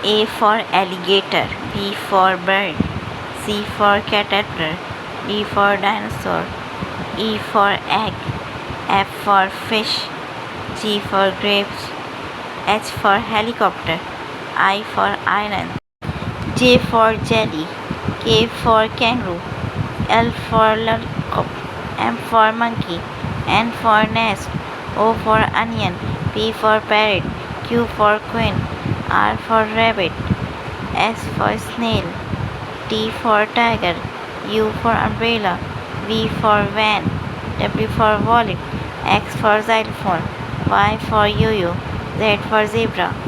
A for alligator, B for bird, C for caterpillar, D for dinosaur, E for egg, F for fish, G for grapes, H for helicopter, I for island, J for jelly, K for kangaroo, L for lollipop, M for monkey, N for nest, O for onion, P for parrot, Q for queen, R for rabbit, S for snail, T for tiger, U for umbrella, V for van, W for wallet, X for xylophone, Y for yo-yo, Z for zebra.